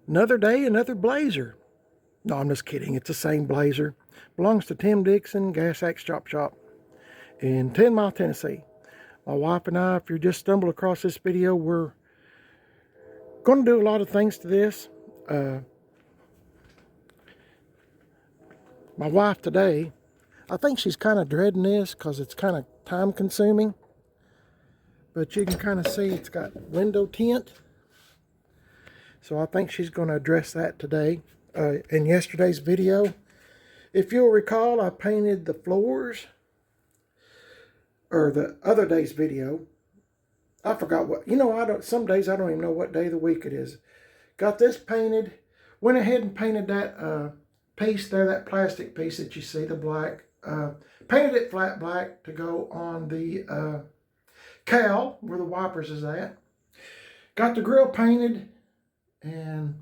Another day, another blazer. No, I'm just kidding. It's the same blazer. Belongs to Tim Dixon Gas Axe Chop Shop in 10 Mile, Tennessee. My wife and I, if you just stumbled across this video, we're going to do a lot of things to this. My wife today, I think she's kind of dreading this because it's kind of time consuming. But you can kind of see it's got window tint. So I think she's going to address that today. In yesterday's video, if you'll recall, I painted the floors. Or the other day's video. I forgot what, some days I don't even know what day of the week it is. Got this painted. Went ahead and painted that piece there, that plastic piece that you see, the black. Painted it flat black to go on the cowl where the wipers is at. Got the grill painted, and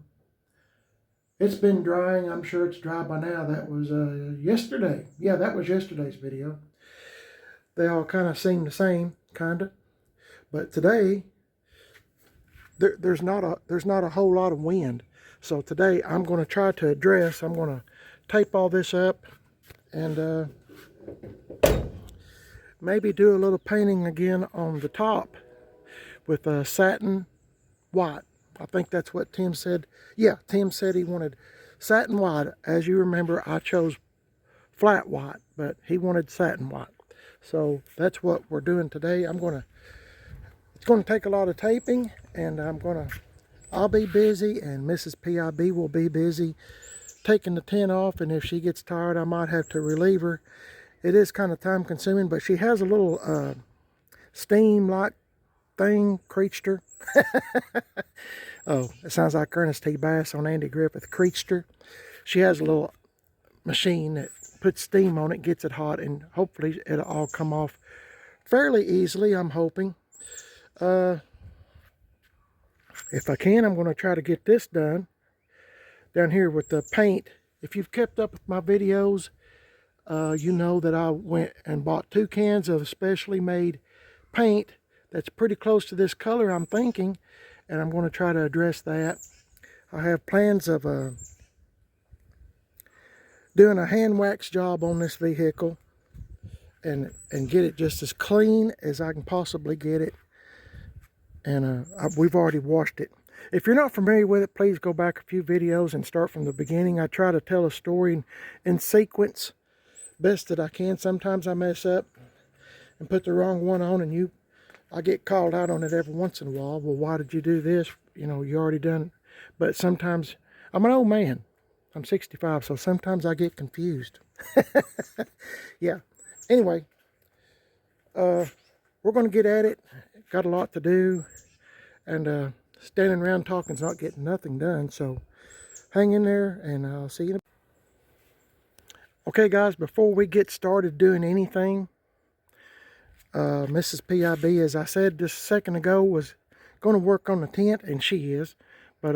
it's been drying. I'm sure it's dry by now. That was yesterday. Yeah, that was yesterday's video. They all kind of seem the same, kind of. But today, there's not a whole lot of wind. So today, I'm going to try to address. I'm going to tape all this up and maybe do a little painting again on the top with satin white. I think that's what Tim said. Yeah, Tim said he wanted satin white. As you remember, I chose flat white, but he wanted satin white. So that's what we're doing today. It's going to take a lot of taping, and I'll be busy, and Mrs. PIB will be busy taking the tint off, and if she gets tired, I might have to relieve her. It is kind of time consuming, but she has a little steam-like thing, creature. Oh, it sounds like Ernest T. Bass on Andy Griffith, creature. She has a little machine that puts steam on it, gets it hot, and hopefully it'll all come off fairly easily, I'm hoping. If I can, I'm going to try to get this done down here with the paint. If you've kept up with my videos, you know that I went and bought 2 cans of specially made paint that's pretty close to this color, I'm thinking, and I'm going to try to address that. I have plans of doing a hand wax job on this vehicle and get it just as clean as I can possibly get it. And we've already washed it. If you're not familiar with it, please go back a few videos and start from the beginning. I try to tell a story in sequence best that I can. Sometimes I mess up and put the wrong one on, and I get called out on it every once in a while. Well, why did you do this? You already done it. But sometimes, I'm an old man. I'm 65, so sometimes I get confused. Yeah. Anyway, we're going to get at it. Got a lot to do. And standing around talking is not getting nothing done. So hang in there, and I'll see you. Okay, guys, before we get started doing anything, Mrs. PIB, as I said just a second ago, was going to work on the tint, and she is. But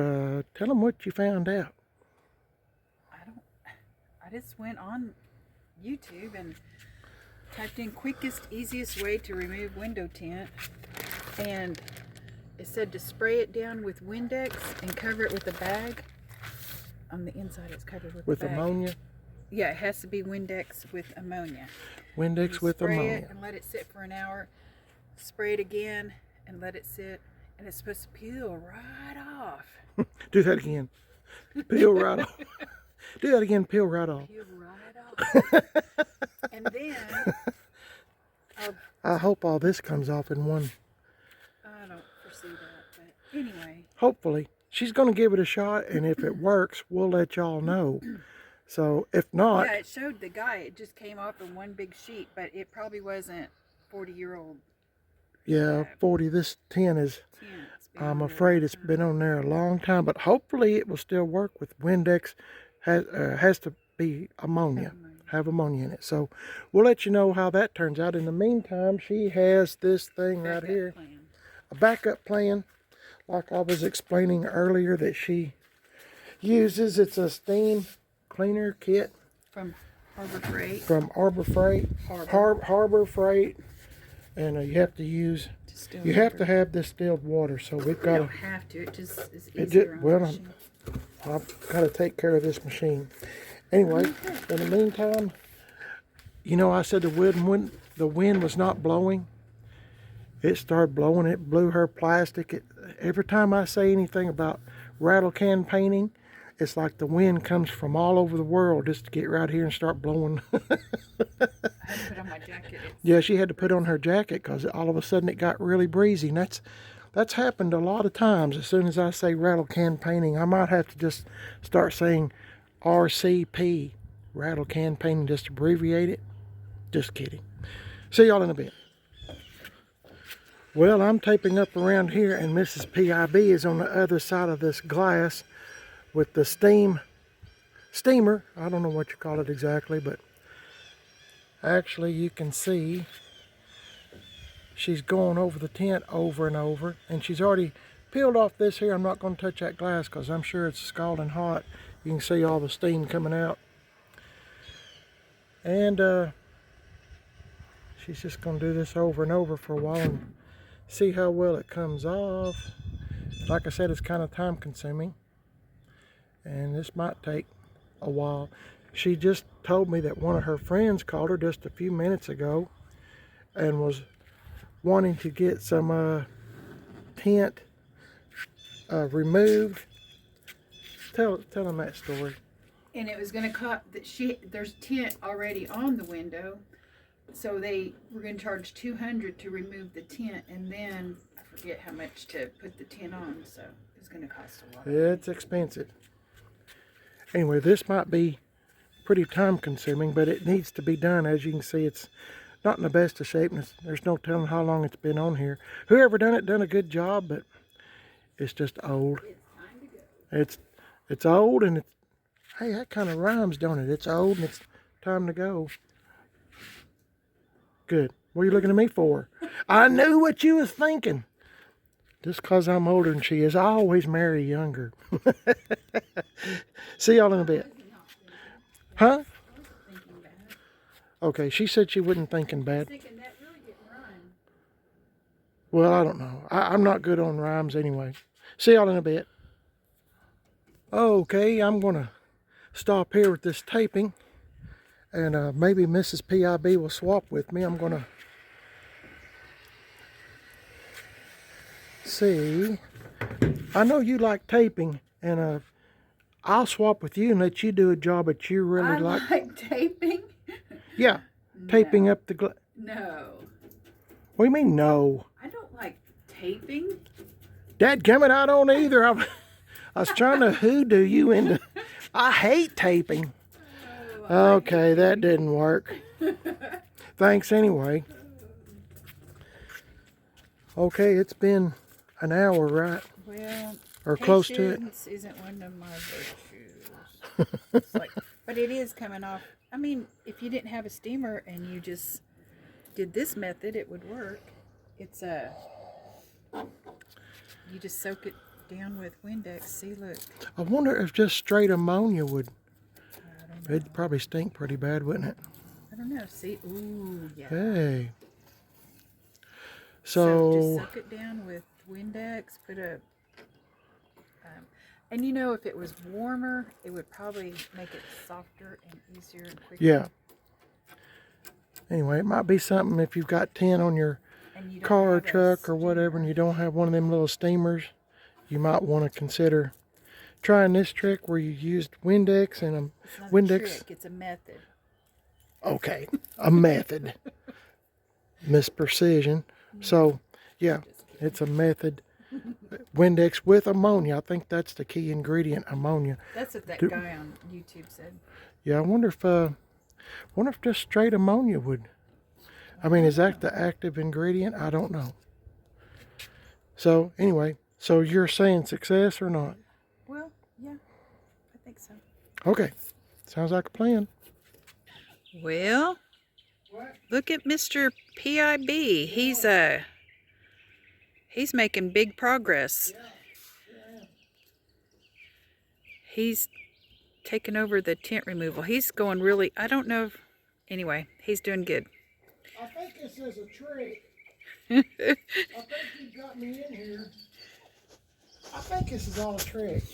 tell them what you found out. I just went on YouTube and typed in quickest, easiest way to remove window tint, and it said to spray it down with Windex and cover it with a bag. On the inside it's covered with a bag. Ammonia? Yeah, it has to be Windex with ammonia. Windex with ammonia. Spray it and let it sit for an hour. Spray it again and let it sit, and it's supposed to peel right off. Do that again. Peel right off. Do that again, peel right off. Peel right off. And then I hope all this comes off in one. I don't foresee that, but anyway. Hopefully. She's going to give it a shot, and if it works, we'll let y'all know. So, if not... Yeah, it showed the guy. It just came off in one big sheet, but it probably wasn't 40-year-old. Yeah, 40. This 10 is... I'm afraid it's been on there a long time, but hopefully it will still work with Windex. Has to be ammonia. Have ammonia in it. So we'll let you know how that turns out. In the meantime, she has this thing right here. A backup plan, like I was explaining earlier, that she uses. It's a steam cleaner kit. From Harbor Freight. From Harbor Freight. Harbor Freight. And you have to use... You have to have distilled water, so we've got to... You don't have to. It just is easier on the machine. I've got to take care of this machine. Anyway, in the meantime, you know, I said the wind was not blowing. It started blowing. It blew her plastic. Every time I say anything about rattle can painting, it's like the wind comes from all over the world just to get right here and start blowing. I had to put on my jacket. Yeah, she had to put on her jacket because all of a sudden it got really breezy. And that's happened a lot of times. As soon as I say rattle can painting, I might have to just start saying RCP, rattle can painting, just abbreviate it. Just kidding. See y'all in a bit. Well, I'm taping up around here, and Mrs. PIB is on the other side of this glass with the steamer. I don't know what you call it exactly, but actually you can see she's going over the tint over and over, and she's already peeled off this here. I'm not going to touch that glass because I'm sure it's scalding hot. You can see all the steam coming out. And she's just going to do this over and over for a while and see how well it comes off. Like I said, it's kind of time consuming, and this might take a while. She just told me that one of her friends called her just a few minutes ago and was wanting to get some tint removed. Tell them that story. And it was going to cost that there's tint already on the window, so they were going to charge $200 to remove the tint, and then I forget how much to put the tint on. So it's going to cost a lot. It's expensive. Anyway, this might be pretty time consuming, but it needs to be done. As you can see, it's not in the best of shape, and there's no telling how long it's been on here. Whoever done a good job, but it's just old. It's time to go. It's old, and hey, that kind of rhymes, don't it? It's old and it's time to go. Good. What are you looking at me for? I knew what you was thinking. Just because I'm older than she is, I always marry younger. See y'all in a bit. Huh? Okay, she said she wasn't thinking bad. Thinking that really didn't rhyme. Well, I don't know. I'm not good on rhymes anyway. See y'all in a bit. Okay, I'm going to stop here with this taping. And maybe Mrs. PIB will swap with me. I'm going to see. I know you like taping, and I'll swap with you and let you do a job that you really like. I like taping? Yeah, taping up the No. What do you mean, no? I don't like taping. Dadgummit, I don't either. I was trying to hoodoo you into... I hate taping. Okay, that didn't work. Thanks anyway. Okay, it's been an hour, right? Well, or close to it. Patience isn't one of my virtues. It's like, but it is coming off. I mean, if you didn't have a steamer and you just did this method, it would work. It's you just soak it down with Windex. See, look. I wonder if just straight ammonia would. It'd probably stink pretty bad, wouldn't it? I don't know. See, ooh, yeah. Hey. Just So soak it down with Windex. Put a, and you know, if it was warmer, it would probably make it softer and easier and quicker. yeah. Anyway, it might be something if you've got tin on your And you don't car or have a truck or whatever, and you don't have one of them little steamers, you might want to consider trying this trick where you used Windex and It's not Windex. a trick, it's a method. Okay, a method. Miss Precision. So, yeah, it's a method. Windex with ammonia. I think that's the key ingredient, ammonia. That's what that guy on YouTube said. Yeah, I wonder if just straight ammonia would. I mean, is that the active ingredient? I don't know. So, anyway, so you're saying success or not? Well, yeah, I think so. Okay, sounds like a plan. Well, look at Mr. PIB. He's making big progress. He's taking over the tint removal. He's going really, I don't know. Anyway, he's doing good. I think this is a trick. I think you got me in here. I think this is all a trick.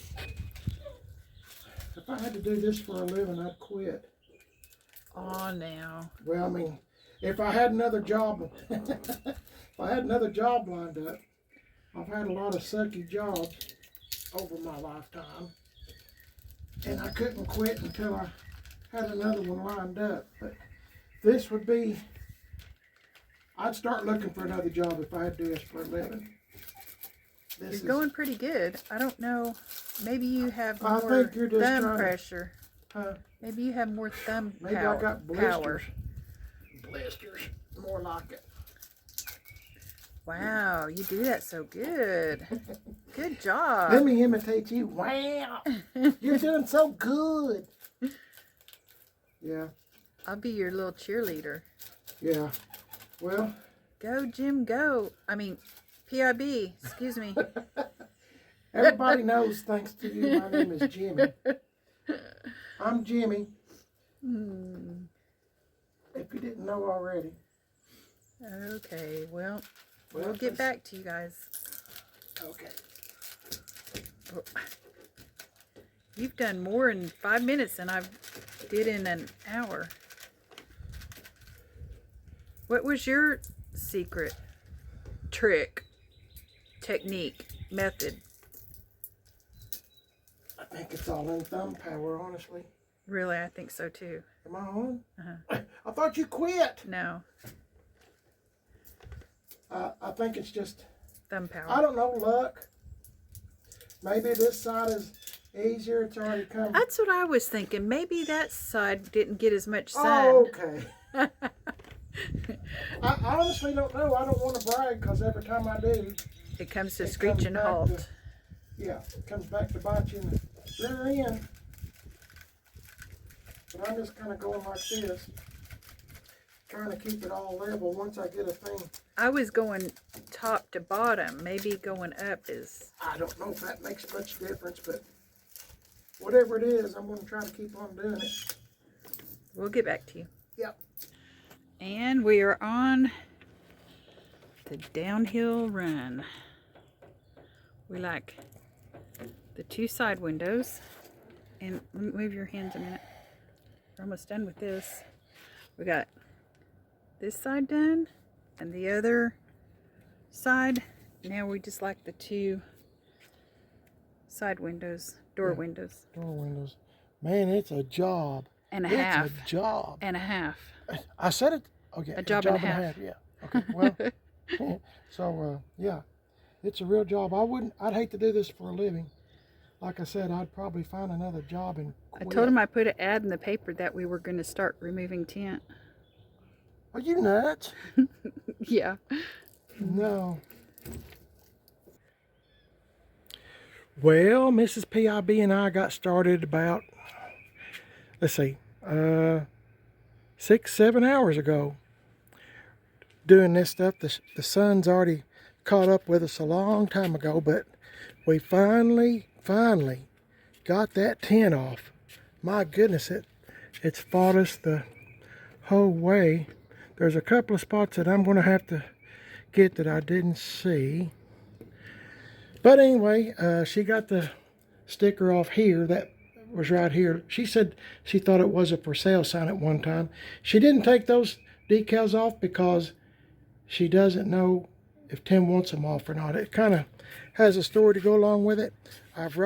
if I had to do this for a living, I'd quit. Oh, now. Well, I mean, if I had another job, if I had another job lined up, I've had a lot of sucky jobs over my lifetime, and I couldn't quit until I had another one lined up. But this would be, I'd start looking for another job if I had to do this for a living. You're going pretty good. I don't know. Maybe you have more think you're just thumb pressure. Huh? Maybe you have more thumb Maybe power. I got blisters. Blisters, more like it. Wow, you do that so good. Good job. Let me imitate you. Wow, you're doing so good. Yeah. I'll be your little cheerleader. Yeah. Well. Go, Jim, go. I mean, PIB, excuse me. Everybody knows, thanks to you, my name is Jimmy. I'm Jimmy. If you didn't know already. Okay, well, we'll get back to you guys. Okay. You've done more in 5 minutes than I did in an hour. What was your secret, trick, technique, method? I think it's all in thumb power, honestly. Really, I think so too. Am I on? Uh-huh. I thought you quit. No. I think it's just, Thumb power. I don't know, luck. Maybe this side is easier. It's already come. That's what I was thinking. Maybe that side didn't get as much sun. Oh, okay. I honestly don't know. I don't want to brag because every time I do, It comes to screeching halt. Yeah, it comes back to bite you in the rear end. But I'm just kind of going like this, trying to keep it all level once I get a thing. I was going top to bottom. Maybe going up is... I don't know if that makes much difference, but whatever it is, I'm going to try to keep on doing it. We'll get back to you. Yep. And we are on the downhill run. We like the 2 side windows. And move your hands a minute. We're almost done with this. We got this side done and the other side. Now we just like the 2 side windows, door windows. Door windows. Man, it's a job. And a half. It's a job. And a half. I said it. Okay. A job and a half. Yeah. Okay. Well, so yeah, it's a real job. I'd hate to do this for a living. Like I said, I'd probably find another job and quit. I told him I put an ad in the paper that we were going to start removing tint. Are you nuts? Yeah. No. Well, Mrs. PIB and I got started about, let's see, 6-7 hours ago doing this stuff. The sun's already caught up with us a long time ago, but we finally got that tint off. My goodness, it's fought us the whole way. There's a couple of spots that I'm going to have to get that I didn't see. But anyway, she got the sticker off here that was right here. She said she thought it was a for sale sign at one time. She didn't take those decals off because she doesn't know if Tim wants them off or not. It kind of has a story to go along with it. I've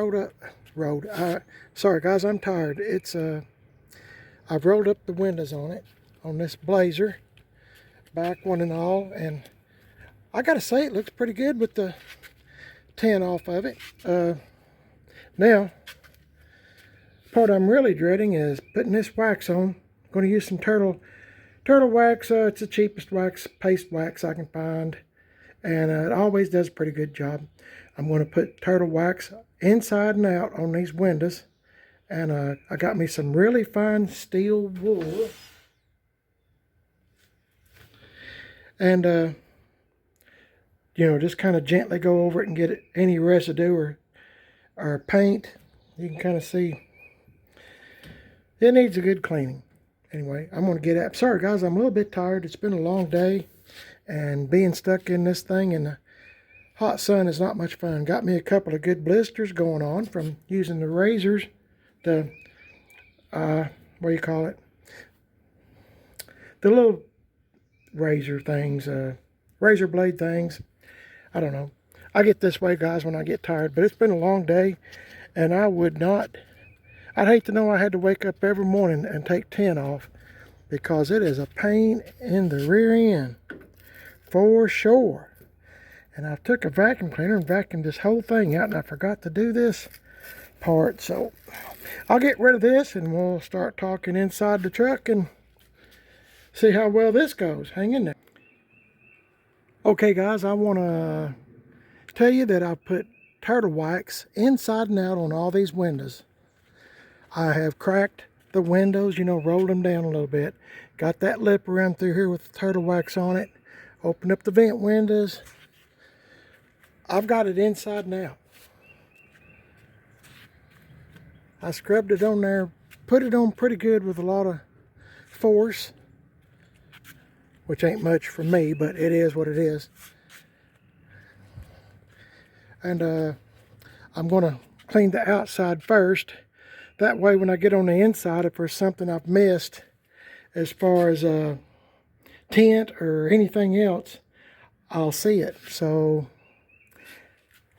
sorry guys, I'm tired. I've rolled up the windows on it, on this Blazer, back one and all, and I gotta say it looks pretty good with the tint off of it. Now, part I'm really dreading is putting this wax on. I'm going to use some turtle wax. It's the cheapest wax, paste wax I can find, and it always does a pretty good job. I'm going to put turtle wax inside and out on these windows, and I got me some really fine steel wool, and you know, just kind of gently go over it and get any residue or paint. You can kind of see it needs a good cleaning. Anyway, I'm going to get up. Sorry guys, I'm a little bit tired. It's been a long day, and being stuck in this thing in the hot sun is not much fun. Got me a couple of good blisters going on from using the razors, the what do you call it? The little razor things, razor blade things. I don't know. I get this way, guys, when I get tired, but it's been a long day, and I'd hate to know I had to wake up every morning and take tint off, because it is a pain in the rear end, for sure. And I took a vacuum cleaner and vacuumed this whole thing out, and I forgot to do this part. So I'll get rid of this, and we'll start talking inside the truck and see how well this goes. Hang in there. Okay, guys, I want to tell you that I put turtle wax inside and out on all these windows. I have cracked the windows, you know, rolled them down a little bit. Got that lip around through here with the turtle wax on it. Opened up the vent windows. I've got it inside and out. I scrubbed it on there, put it on pretty good with a lot of force, which ain't much for me, but it is what it is. And I'm going to clean the outside first. That way when I get on the inside, if there's something I've missed as far as tint or anything else, I'll see it. So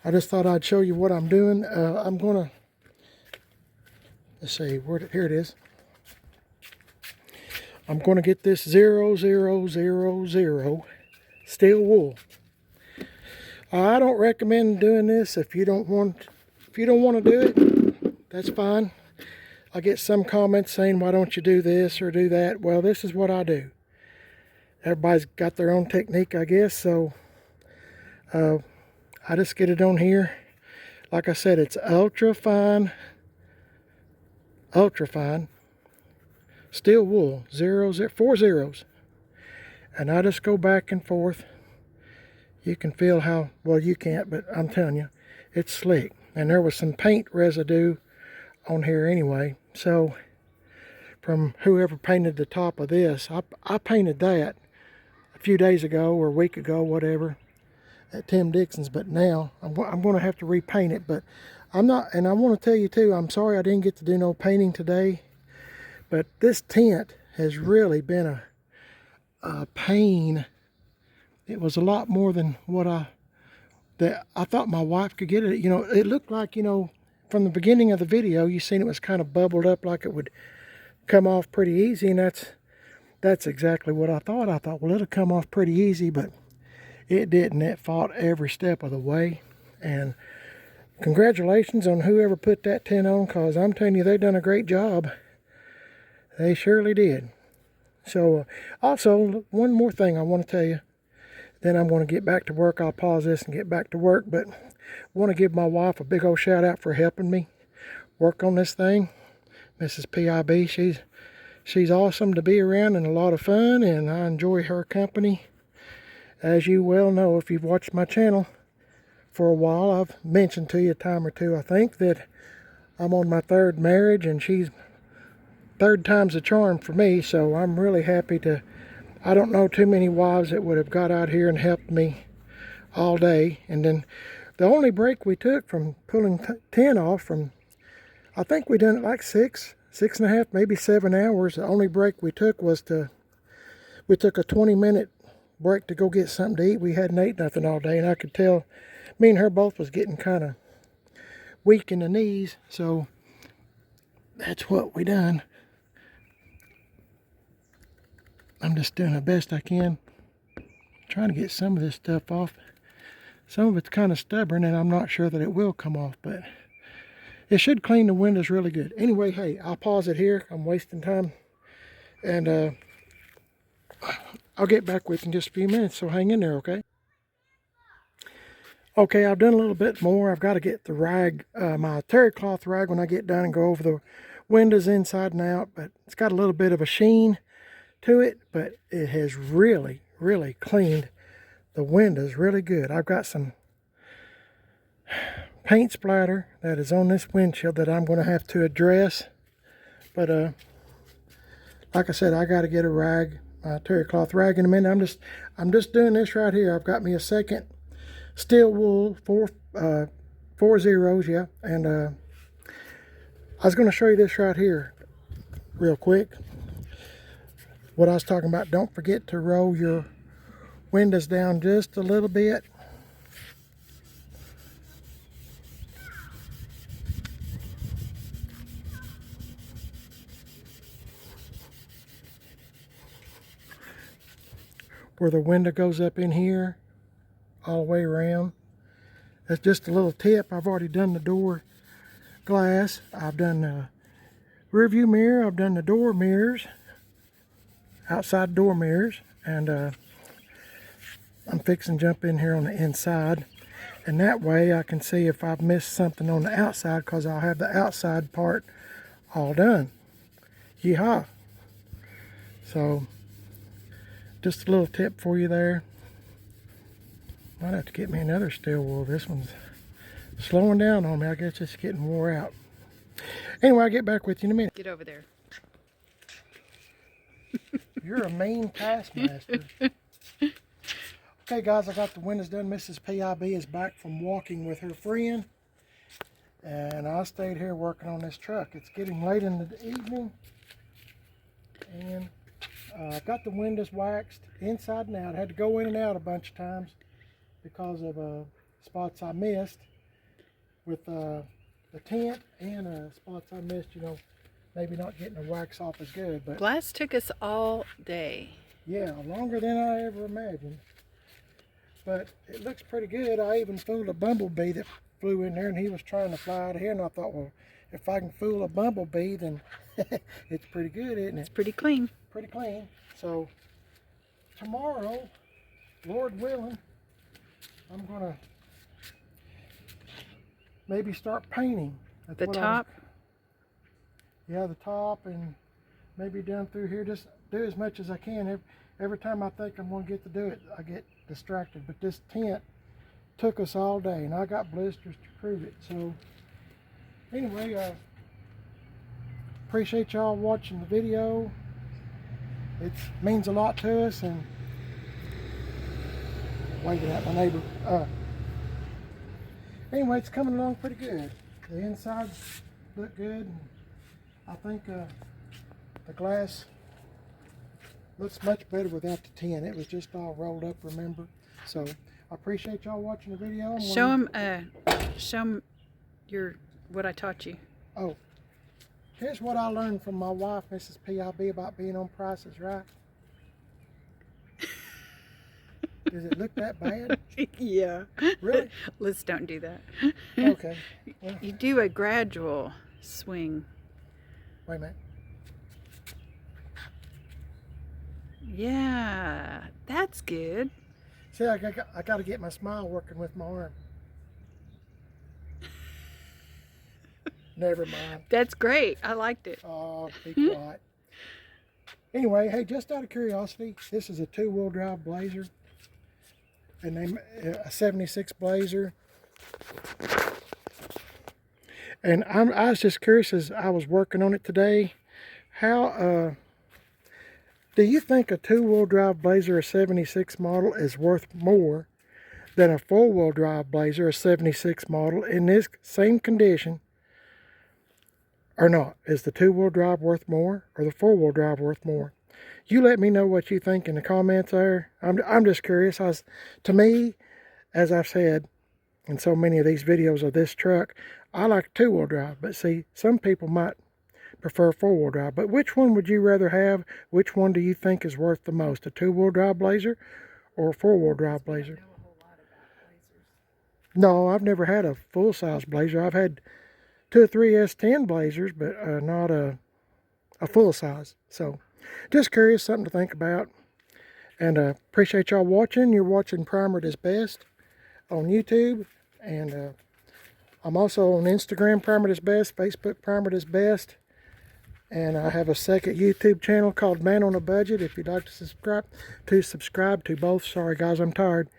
I just thought I'd show you what I'm doing. I'm going to, let's see, here it is. I'm going to get this 0000 steel wool. I don't recommend doing this if you don't want to do it. That's fine. I get some comments saying, why don't you do this or do that? Well, this is what I do. Everybody's got their own technique, I guess. So I just get it on here. Like I said, it's ultra fine steel wool, 4 zeros. And I just go back and forth. You can feel how, well, you can't, but I'm telling you, it's slick. And there was some paint residue on here anyway. So from whoever painted the top of this, I painted that a few days ago or a week ago, whatever, at Tim Dixon's. But now I'm going to have to repaint it. But I'm not, and I want to tell you too, I'm sorry I didn't get to do no painting today. But this tint has really been a pain. It was a lot more than what I thought my wife could get it. You know, it looked like, you know, from the beginning of the video, you seen it was kind of bubbled up like it would come off pretty easy, and that's exactly what I thought. I thought, well, it'll come off pretty easy, but it didn't. It fought every step of the way. And congratulations on whoever put that tint on, because I'm telling you, they done a great job. They surely did. So also, one more thing I want to tell you. Then I'm going to get back to work. I'll pause this and get back to work. But I want to give my wife a big old shout out for helping me work on this thing. Mrs. PIB, she's awesome to be around and a lot of fun, and I enjoy her company. As you well know, if you've watched my channel for a while, I've mentioned to you a time or two, I think, that I'm on my 3rd marriage, and she's 3rd time's a charm for me. So I'm really happy to. I don't know too many wives that would have got out here and helped me all day. And then the only break we took from pulling tint off from, I think we done it like 6.5, maybe 7 hours. The only break we took was we took a 20-minute break to go get something to eat. We hadn't ate nothing all day, and I could tell me and her both was getting kind of weak in the knees. So that's what we done. I'm just doing the best I can, trying to get some of this stuff off. Some of it's kind of stubborn, and I'm not sure that it will come off, but it should clean the windows really good. Anyway, hey, I'll pause it here. I'm wasting time, and I'll get back with you in just a few minutes, so hang in there, okay? Okay, I've done a little bit more. I've got to get the rag, my terry cloth rag, when I get done and go over the windows inside and out, but it's got a little bit of a sheen to it, but it has really cleaned the windows really good. I've got some paint splatter that is on this windshield that I'm going to have to address, but like I said, I got to get a rag, terry cloth rag, in a minute. I'm just doing this right here. I've got me a second steel wool, 4 zeros, yeah, and I was going to show you this right here. real quick. What I was talking about, don't forget to roll your windows down just a little bit. Where the window goes up in here, all the way around. That's just a little tip. I've already done the door glass. I've done the rear view mirror. I've done the door mirrors, outside door mirrors, and I'm fixing to jump in here on the inside, and that way I can see if I've missed something on the outside, because I'll have the outside part all done. Yeehaw! So just a little tip for you there. Might have to get me another steel wool. This one's slowing down on me. I guess it's getting wore out. Anyway, I'll get back with you in a minute. Get over there. You're a mean taskmaster. Okay, guys, I got the windows done. Mrs. PIB is back from walking with her friend, and I stayed here working on this truck. It's getting late in the evening, and I've got the windows waxed inside and out. I had to go in and out a bunch of times because of spots I missed with the tint, and spots I missed, you know, maybe not getting the wax off as good. But Glass took us all day. yeah, longer than I ever imagined. But it looks pretty good. I even fooled a bumblebee that flew in there, and he was trying to fly out of here, and I thought, well, if I can fool a bumblebee, then it's pretty good, isn't it? It's pretty clean. Pretty clean. So tomorrow, Lord willing, I'm gonna maybe start painting. That's The what top. yeah, the top, and maybe down through here. Just do as much as I can. Every time I think I'm gonna get to do it, I get distracted. But this tint took us all day, and I got blisters to prove it. So anyway, appreciate y'all watching the video. It means a lot to us, and waving at my neighbor. Anyway, it's coming along pretty good. The insides look good, and I think the glass looks much better without the tint. It was just all rolled up, remember? So I appreciate y'all watching the video. Show them what I taught you. Oh, here's what I learned from my wife, Mrs. PIB, about being on Price is Right. Does it look that bad? Yeah. Really? Let's don't do that. Okay. Well, You do a gradual swing. wait a minute. Yeah, that's good. See, I got to get my smile working with my arm. Never mind. That's great. I liked it. Oh, be quiet. Anyway, hey, just out of curiosity, this is a two-wheel drive Blazer, and a 76 Blazer. And I was just curious, as I was working on it today, how do you think a two-wheel drive Blazer, a 76 model, is worth more than a four-wheel drive Blazer, a 76 model, in this same condition? Or not? Is the two-wheel drive worth more, or the four-wheel drive worth more? You let me know what you think in the comments there. I'm just curious. To me, as I've said in so many of these videos of this truck, I like two-wheel drive. But see, some people might prefer four-wheel drive. But which one would you rather have? Which one do you think is worth the most? A two-wheel drive Blazer or a four-wheel drive Blazer? No, I've never had a full-size Blazer. I've had 2 or 3 S10 Blazers, but not a full size. So just curious, something to think about. And appreciate y'all watching. You're watching Primered is Best on YouTube, and I'm also on Instagram, Primered is Best, Facebook, Primered is Best, and I have a second YouTube channel called Man on a Budget. If you'd like to subscribe to both. Sorry guys, I'm tired.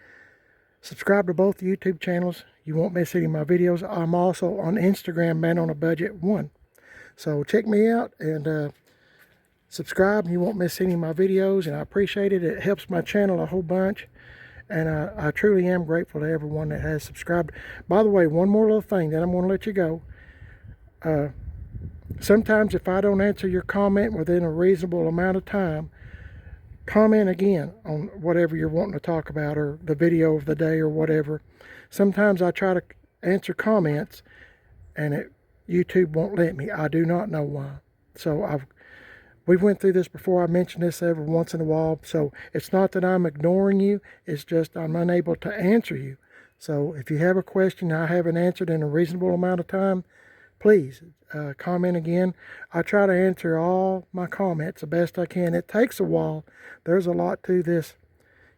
Subscribe to both YouTube channels. You won't miss any of my videos. I'm also on Instagram, Man on a Budget 1. So check me out and subscribe. You won't miss any of my videos, and I appreciate it. It helps my channel a whole bunch, and I truly am grateful to everyone that has subscribed. By the way, one more little thing, then I'm going to let you go. sometimes if I don't answer your comment within a reasonable amount of time, comment again on whatever you're wanting to talk about, or the video of the day, or whatever. Sometimes I try to answer comments and YouTube won't let me. I do not know why. So we've went through this before. I mentioned this every once in a while. So it's not that I'm ignoring you. It's just I'm unable to answer you. So if you have a question I haven't answered in a reasonable amount of time, please comment again. I try to answer all my comments the best I can. It takes a while. There's a lot to this,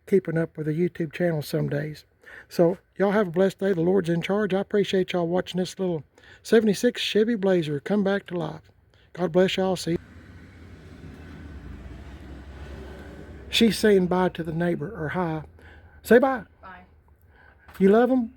keeping up with the YouTube channel some days. So y'all have a blessed day. The Lord's in charge. I appreciate y'all watching this little 76 Chevy Blazer come back to life. God bless y'all. See you. She's saying bye to the neighbor, or hi. Say bye. Bye. You love them?